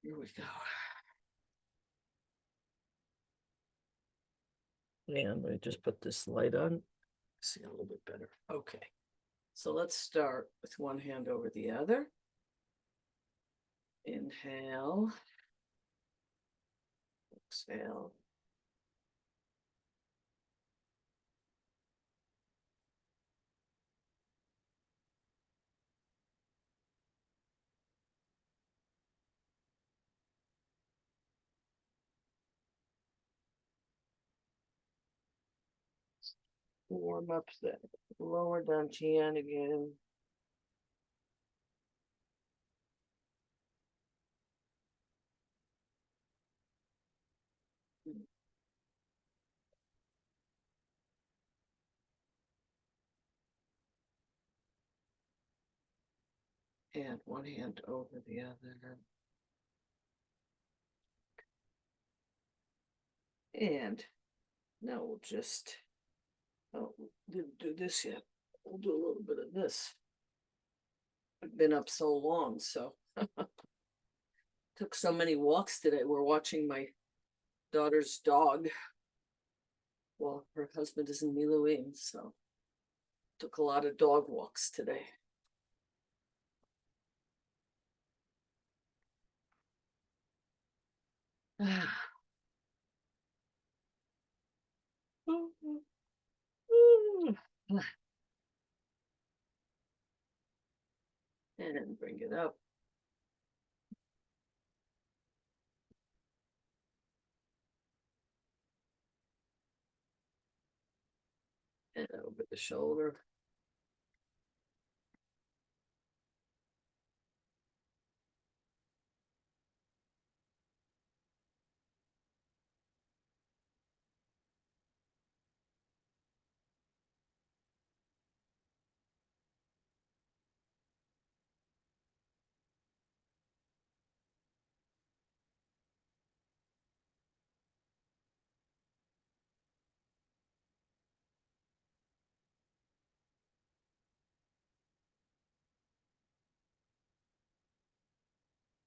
Here we go. And we just put this light on. See a little bit better. Okay. So let's start with one hand over the other. Inhale. Exhale. Warm up the lower dantian again. And one hand over the other. And now we'll just, oh, didn't do this yet. We'll do a little bit of this. I've been up so long, so took so many walks today. We're watching my daughter's dog while her husband is in Miluim, so took a lot of dog walks today. And bring it up. And over the shoulder.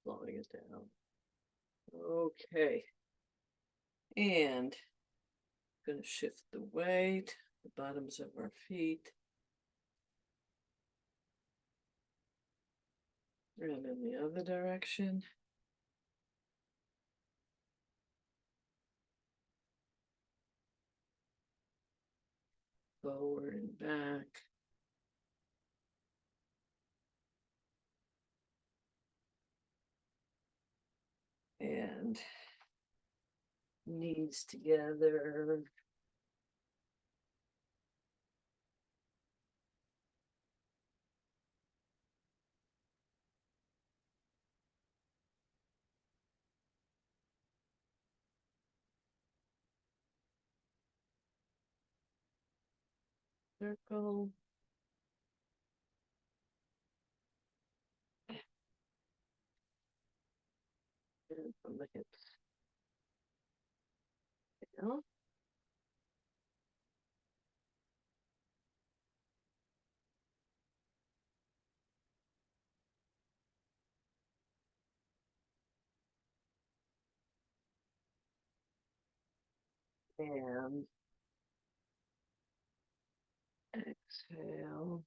Slowing it down. Okay. And going to shift the weight, the bottoms of our feet. And in the other direction. Forward and back. And knees together. Circle. And from the hips down. And exhale.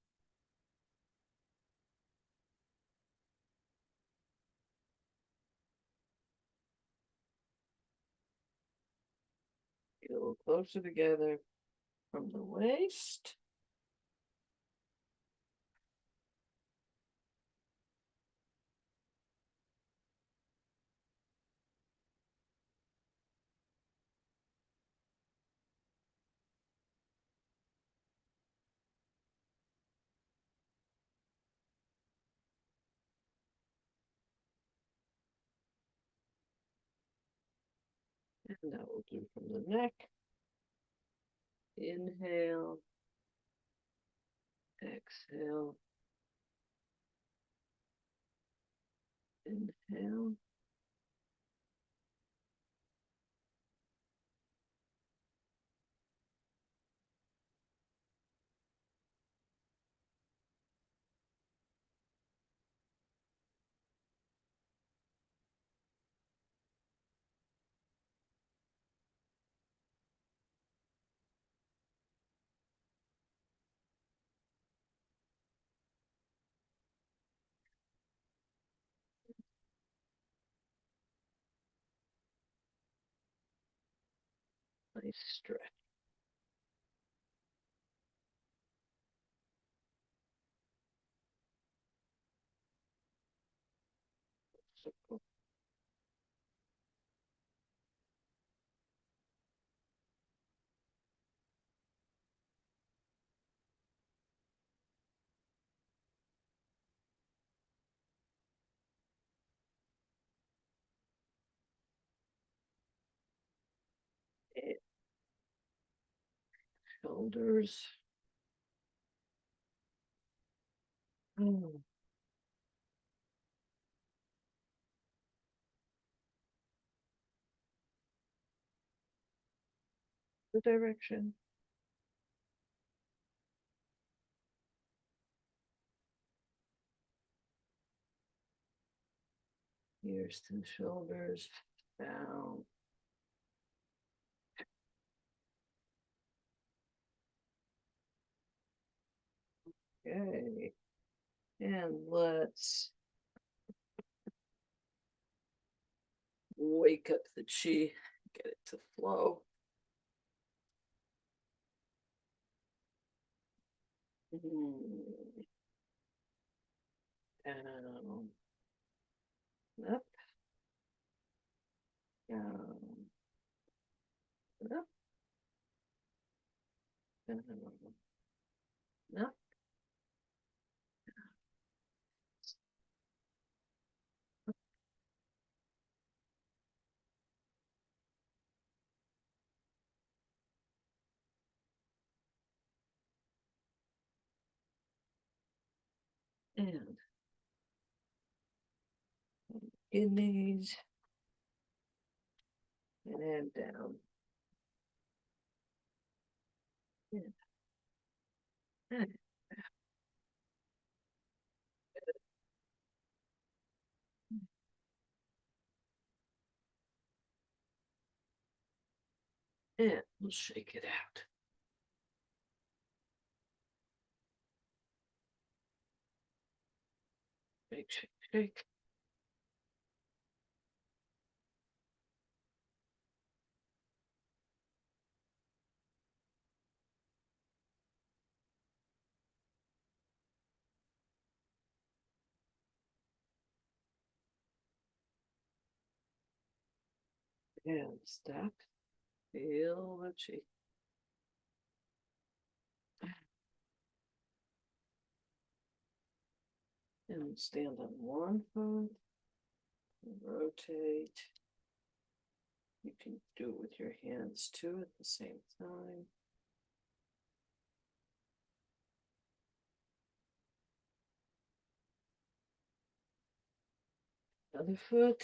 Get a little closer together from the waist. And that will do from the neck. Inhale. Exhale. Inhale. Nice stretch. Shoulders. The direction. Ears to the shoulders, down. Okay. And let's wake up the chi, get it to flow. Down, up, down, up, down, up, and kidneys, and then down. And we'll shake it out. Shake, shake, shake. And stop. Feel the chi. And stand on one foot. Rotate. You can do it with your hands too at the same time. Other foot.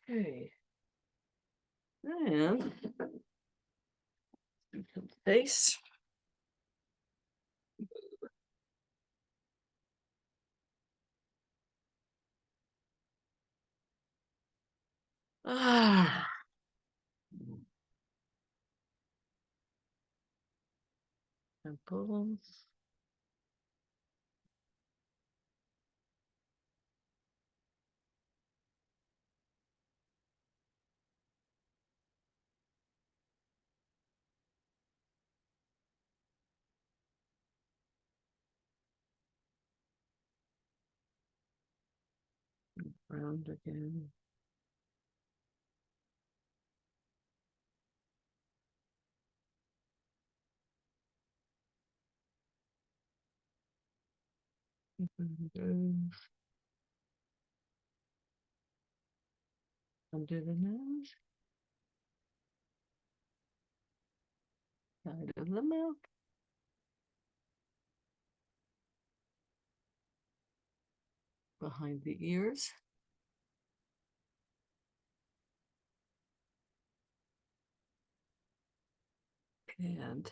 Okay. And face. Ah. Temples. Round again. Under the nose. Side of the mouth. Behind the ears. And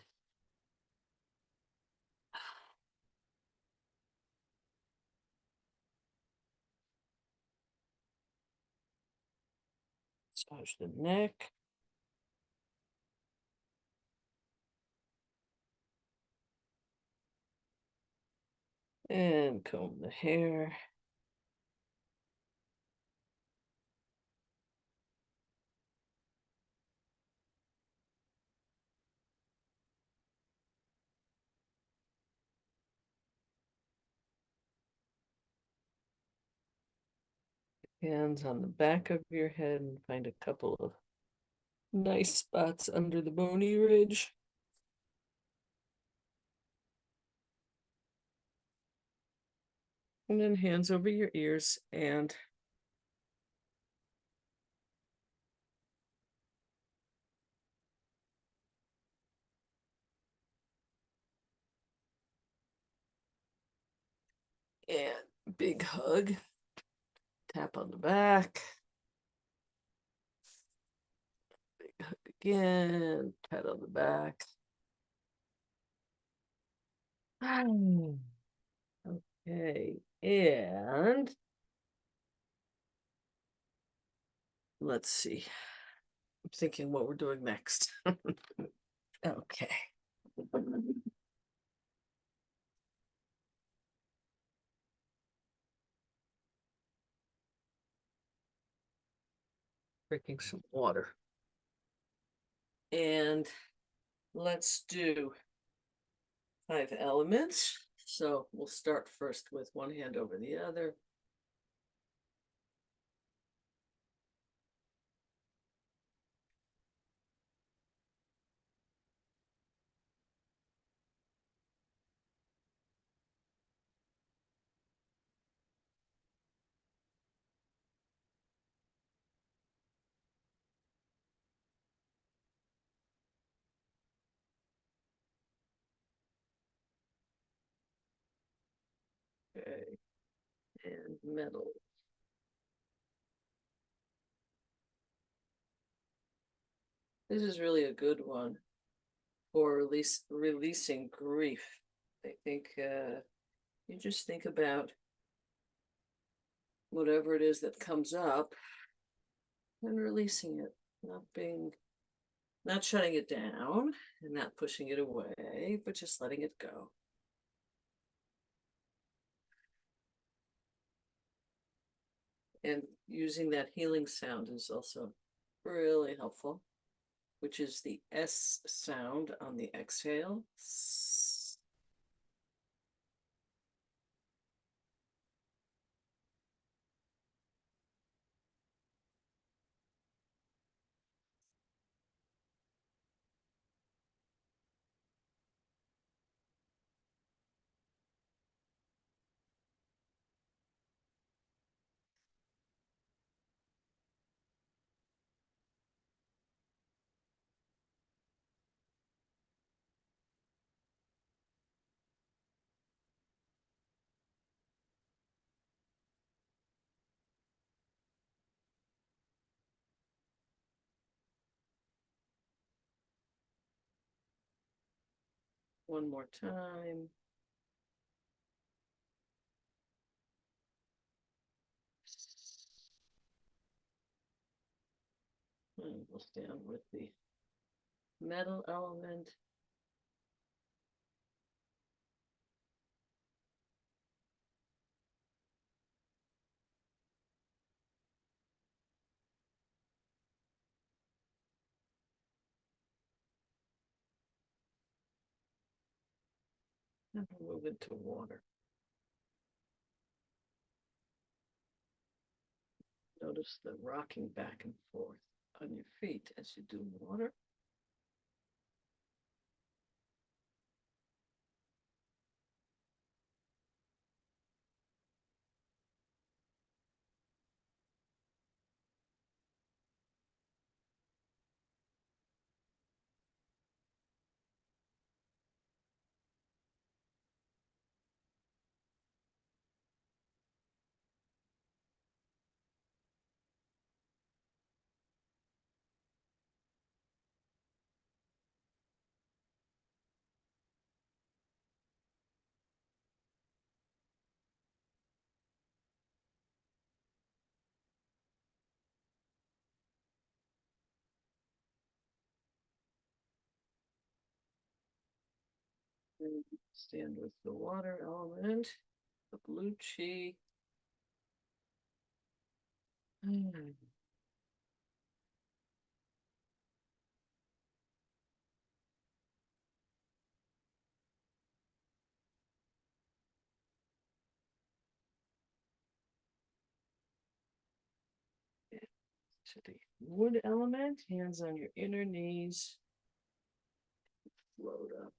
massage the neck. And comb the hair. Hands on the back of your head and find a couple of nice spots under the bony ridge. And then hands over your ears and big hug. Tap on the back. Big hug again. Pat on the back. Okay, and let's see. I'm thinking what we're doing next. Okay. Drinking some water. And let's do 5 elements. So we'll start first with one hand over the other. Okay. And metal. This is really a good one for releasing grief. I think you just think about whatever it is that comes up and releasing it, not shutting it down and not pushing it away, but just letting it go. And using that healing sound is also really helpful, which is the S sound on the exhale. One more time. And we'll stand with the metal element. And we'll move into water. Notice the rocking back and forth on your feet as you do water. And stand with the water element. the blue chi. Mm. To the wood element, hands on your inner knees. Float up,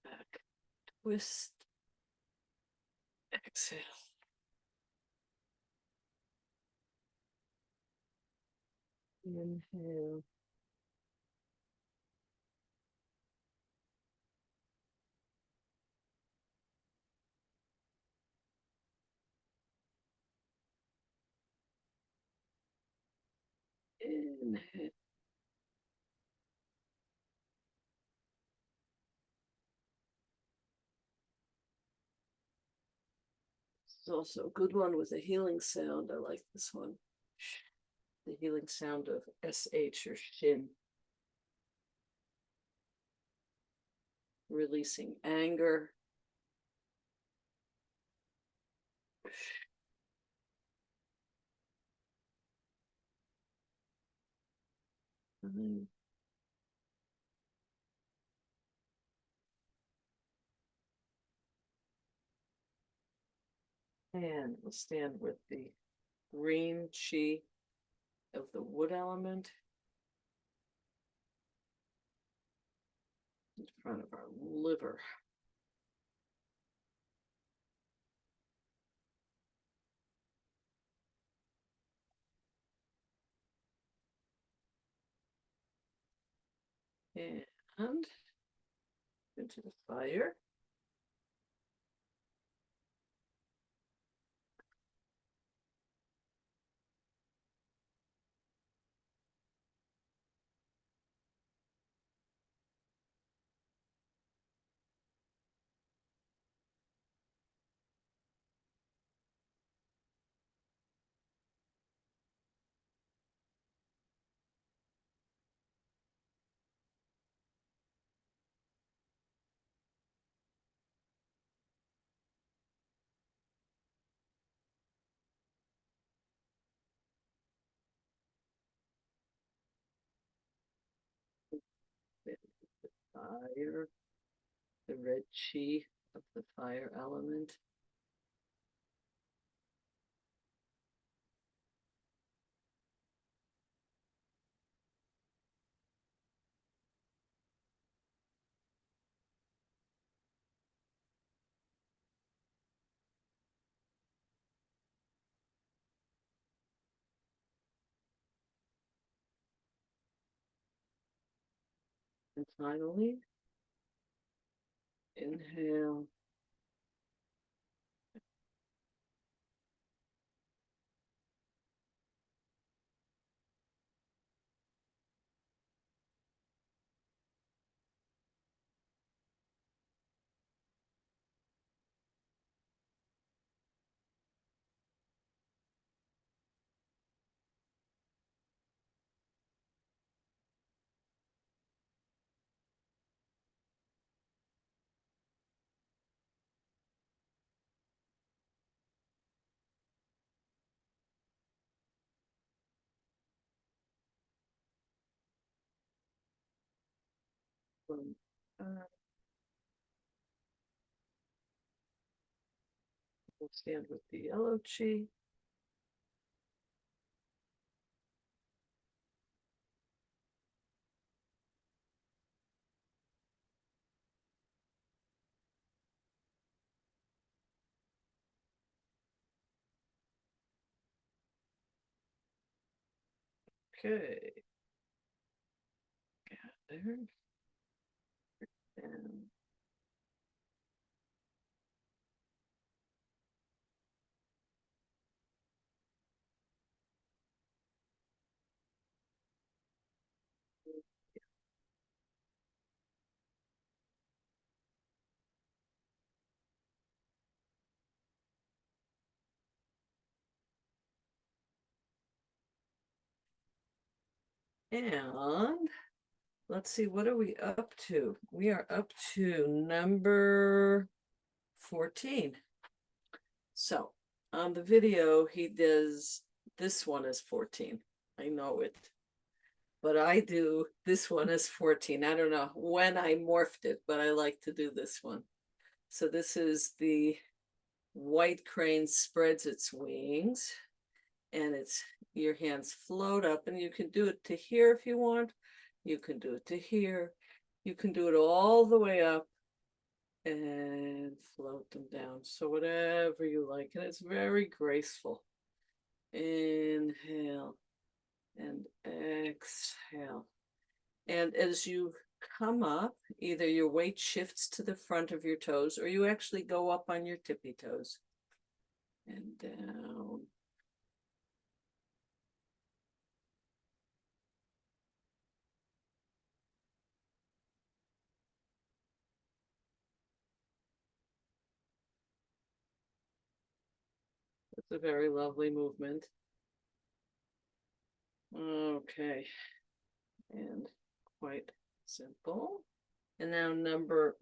back, twist, exhale. Inhale. Inhale. This is also a good one with a healing sound. I like this one. The healing sound of SH or shin. Releasing anger. And we'll stand with the green chi of the wood element in front of our liver. And into the fire. Fire, the red chi of the fire element. And finally, inhale. Uh, we'll stand with the yellow chi. Okay. Gather. And and let's see, what are we up to? We are up to number 14. So on the video, he does this one as 14. I know it. But I do this one as 14. I don't know when I morphed it, but I like to do this one. So this is the white crane spreads its wings, and it's your hands float up, and you can do it to here if you want. You can do it to here. You can do it all the way up and float them down. So whatever you like, and it's very graceful. Inhale and exhale. And as you come up, either your weight shifts to the front of your toes or you actually go up on your tippy toes and down. It's a very lovely movement. Okay. And quite simple. And now number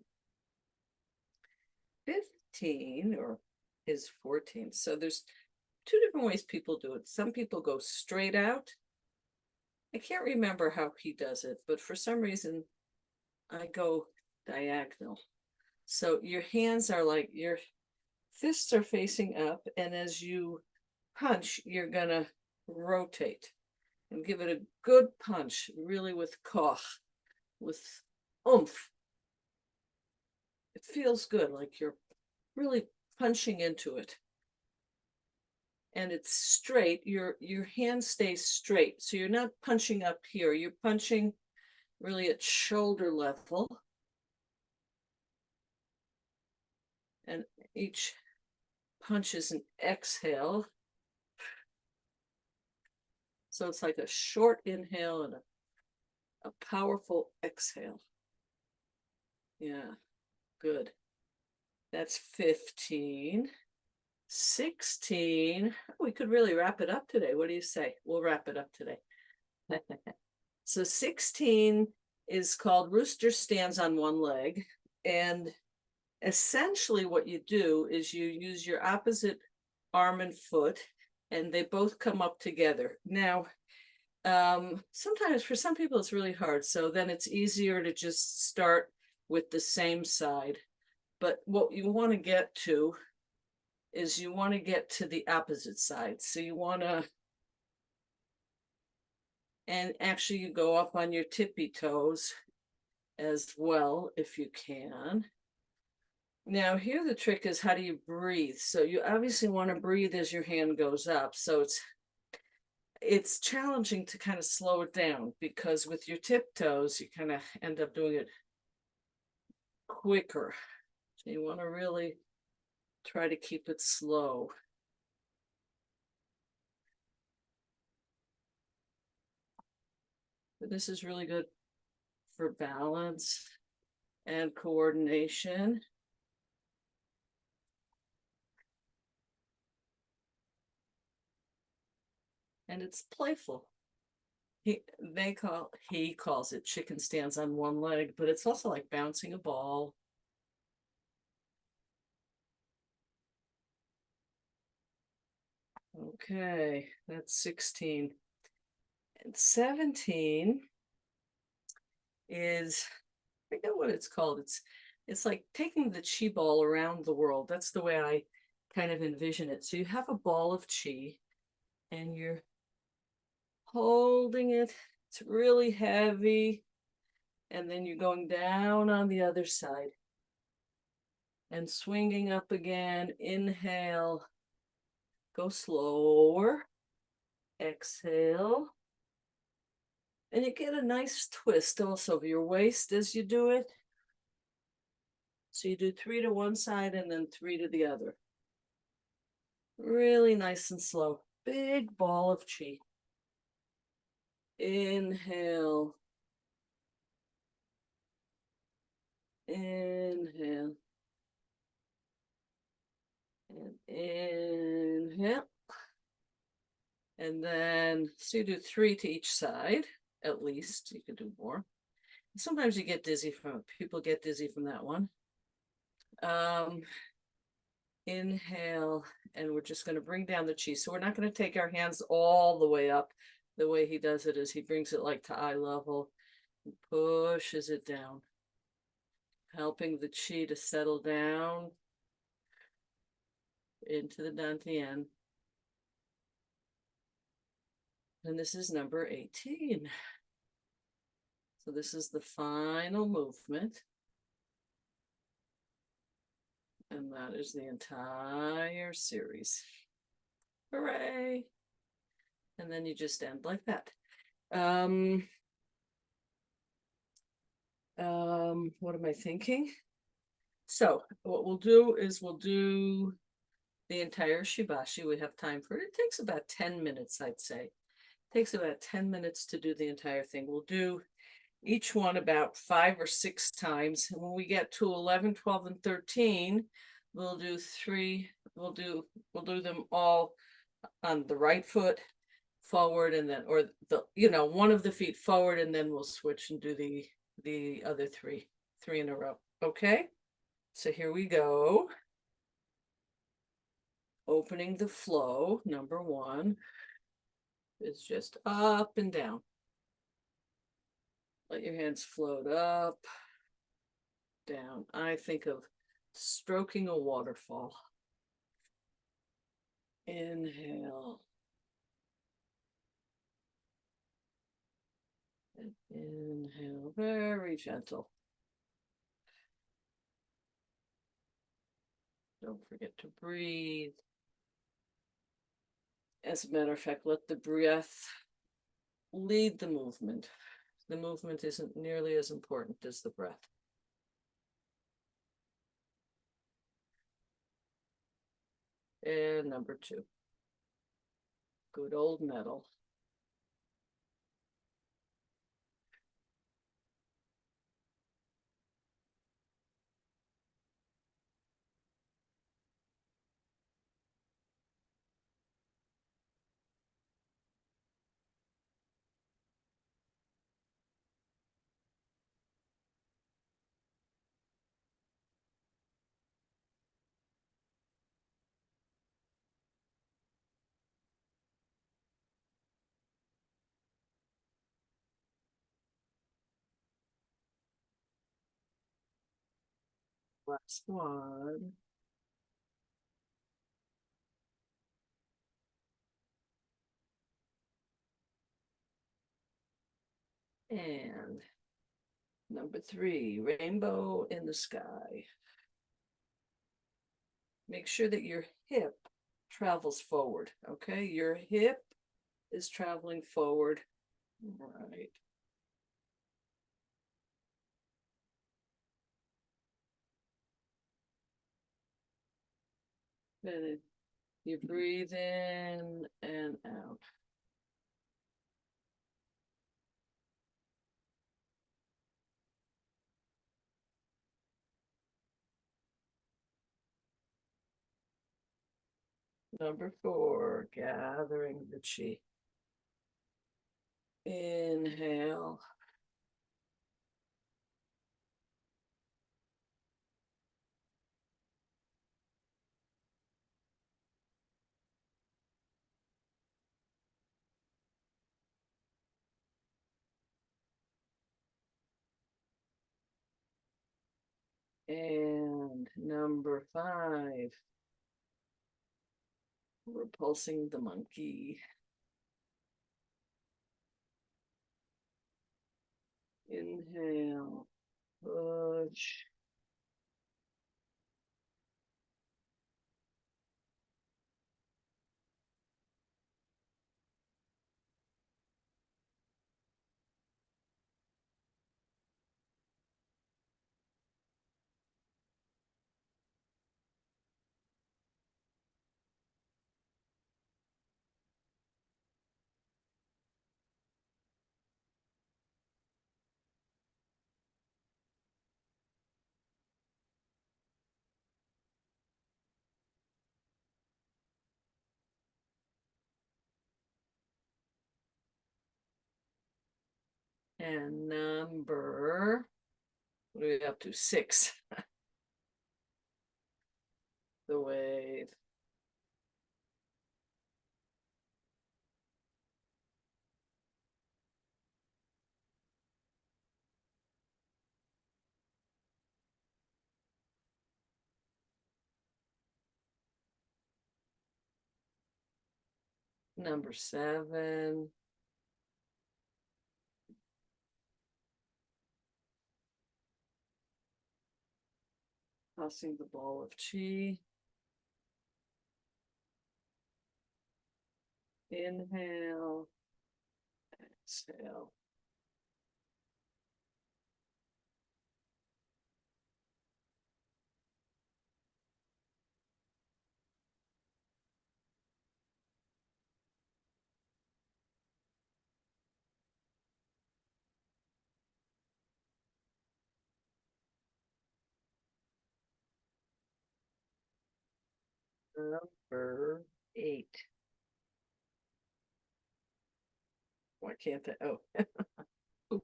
15 or is 14. So there's two different ways people do it. Some people go straight out. I can't remember how he does it, but for some reason I go diagonal. So your hands are like, your fists are facing up, and as you punch, you're gonna rotate and give it a good punch, really with koch, with oomph. It feels good, like you're really punching into it. And it's straight, your hand stays straight. So you're not punching up here, you're punching really at shoulder level. And each punch is an exhale. So it's like a short inhale and a powerful exhale. Yeah, good. That's 15. 16. We could really wrap it up today. What do you say? We'll wrap it up today. So 16 is called rooster stands on one leg. And essentially what you do is you use your opposite arm and foot, and they both come up together. Now, sometimes for some people it's really hard, so then it's easier to just start with the same side. But what you want to get to is you want to get to the opposite side. So you want to, and actually you go up on your tippy toes as well if you can. Now here the trick is, how do you breathe? So you obviously want to breathe as your hand goes up. So it's challenging to kind of slow it down, because with your tiptoes you kind of end up doing it quicker. So you want to really try to keep it slow. But this is really good for balance and coordination. And it's playful. He calls it chicken stands on one leg, but it's also like bouncing a ball. Okay, that's 16. And 17 is, I forget what it's called. It's like taking the chi ball around the world. That's the way I kind of envision it. So you have a ball of chi and you're holding it. It's really heavy. And then you're going down on the other side and swinging up again. Inhale, go slower. Exhale. And you get a nice twist also of your waist as you do it. So you do 3 to one side and then 3 to the other. Really nice and slow. Big ball of chi. Inhale. Inhale. And inhale. And then, so you do 3 to each side, at least. You could do more. Sometimes you get dizzy from it. People get dizzy from that one. Inhale, and we're just going to bring down the chi. So we're not going to take our hands all the way up. The way he does it is he brings it like to eye level and pushes it down, helping the chi to settle down into the dantian. And this is number 18. So this is the final movement. And that is the entire series. Hooray! And then you just end like that. What am I thinking? So what we'll do is we'll do the entire Shibashi. We have time for it. It takes about 10 minutes, I'd say. It takes about 10 minutes to do the entire thing. We'll do each one about 5 or 6 times. And when we get to 11, 12, and 13, we'll do them all on the right foot forward, and then, or one of the feet forward, and then we'll switch and do the other three in a row. Okay, so here we go. Opening the flow, number 1 is just up and down. Let your hands float up, down. I think of stroking a waterfall. Inhale. And inhale, very gentle. Don't forget to breathe. As a matter of fact, let the breath lead the movement. The movement isn't nearly as important as the breath. And number 2. Good old metal. Last one. And number 3, rainbow in the sky. Make sure that your hip travels forward, okay? Your hip is traveling forward. Right. And you breathe in and out. Number 4, gathering the chi. Inhale. And number 5, repulsing the monkey. Inhale, push. And number, what are we up to? 6. the wave. Number 7. Tossing the ball of chi. Inhale, exhale. Number 8. Why can't I? Oh,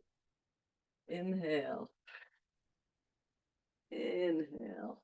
inhale, inhale.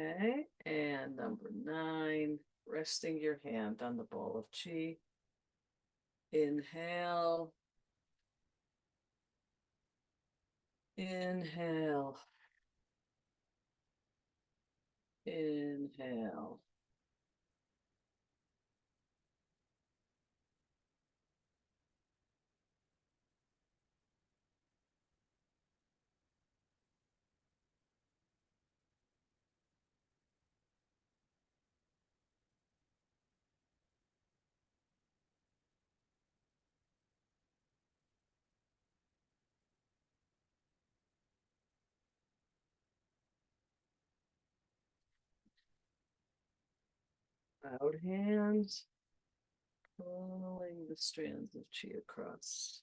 Okay, and number 9, resting your hand on the ball of chi. Inhale, inhale, inhale. Out hands, pulling the strands of chi across.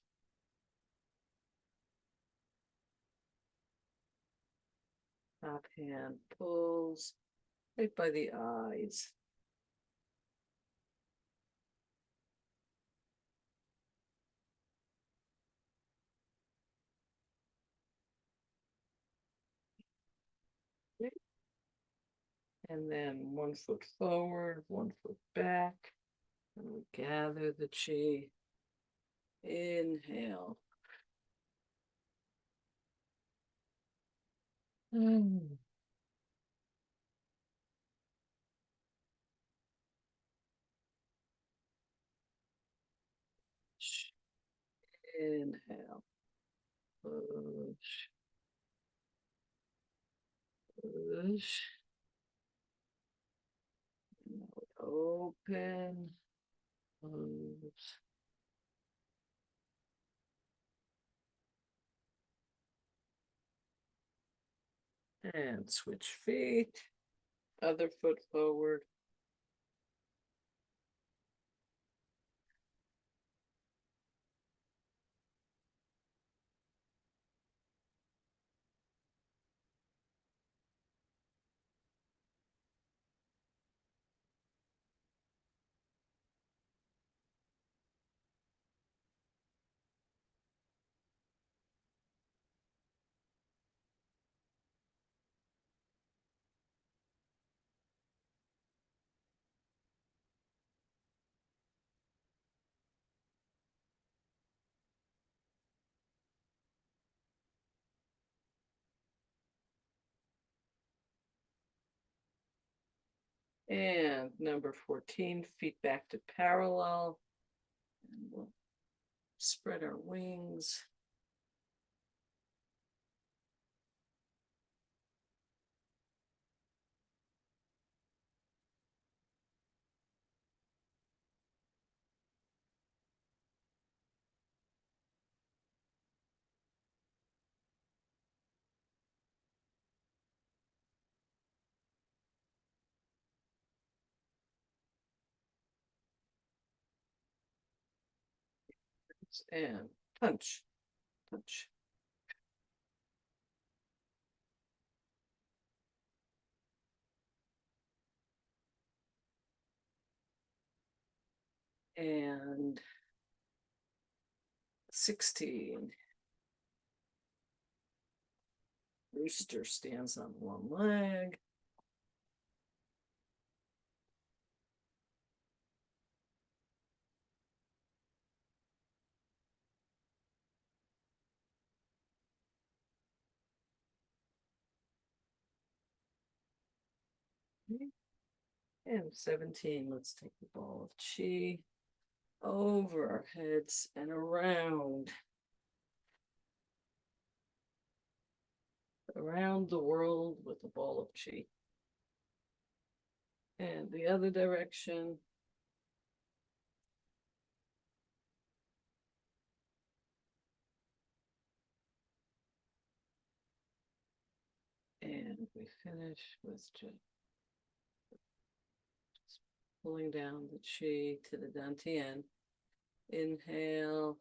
Top hand pulls right by the eyes. And then 1 foot forward, 1 foot back. And we gather the chi. Inhale. Mm. Inhale. Push. Push. Open. Close. And switch feet. Other foot forward. And number 14, feet back to parallel. And we'll spread our wings. and punch, punch. And 16. Rooster stands on one leg. And 17, let's take the ball of chi over our heads and around the world with the ball of chi. And the other direction. And we finish with just pulling down the chi to the dantian. Inhale.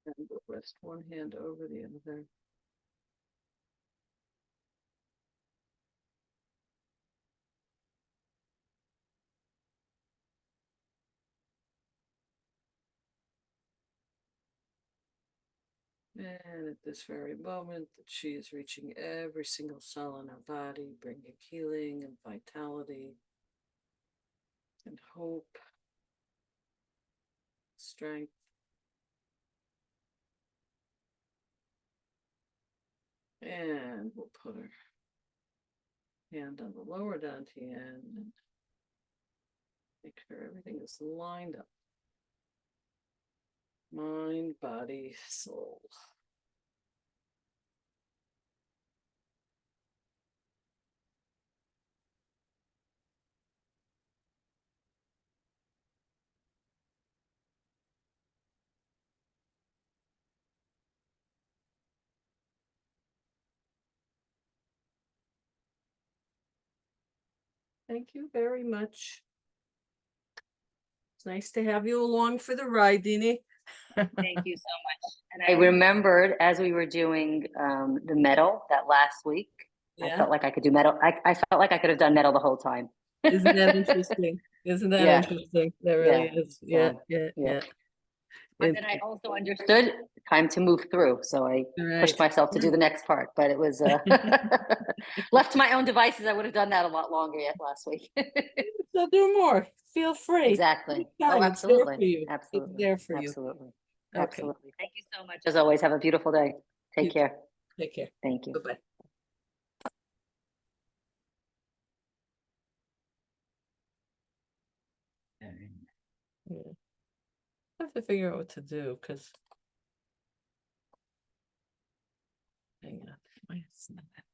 And we'll rest one hand over the other. And at this very moment, the chi is reaching every single cell in our body, bringing healing and vitality and hope, strength. And we'll put our hand on the lower dantian and make sure everything is lined up. Mind, body, soul. Thank you very much. It's nice to have you along for the ride, Dini. Thank you so much. And I remembered as we were doing the medal that last week, I Yeah. felt like I could do medal. I felt like I could have done medal the whole time. Isn't that interesting? Isn't that Yeah. interesting? That really Yeah. is. Yeah, So, yeah, yeah. yeah. But then I also understood time to move through. So I pushed Right. myself to do the next part, but it was left to my own devices. I would have done that a lot longer yet last week. So do more. Feel free. Exactly. Anytime. Oh, It's there for absolutely. you. Absolutely. It's there for you. Absolutely. Okay. Absolutely. Thank you so much. As always, have a beautiful day. You Take care. Take care. Thank you. Bye-bye. Yeah. I have to figure out what to do because hang on. It's not that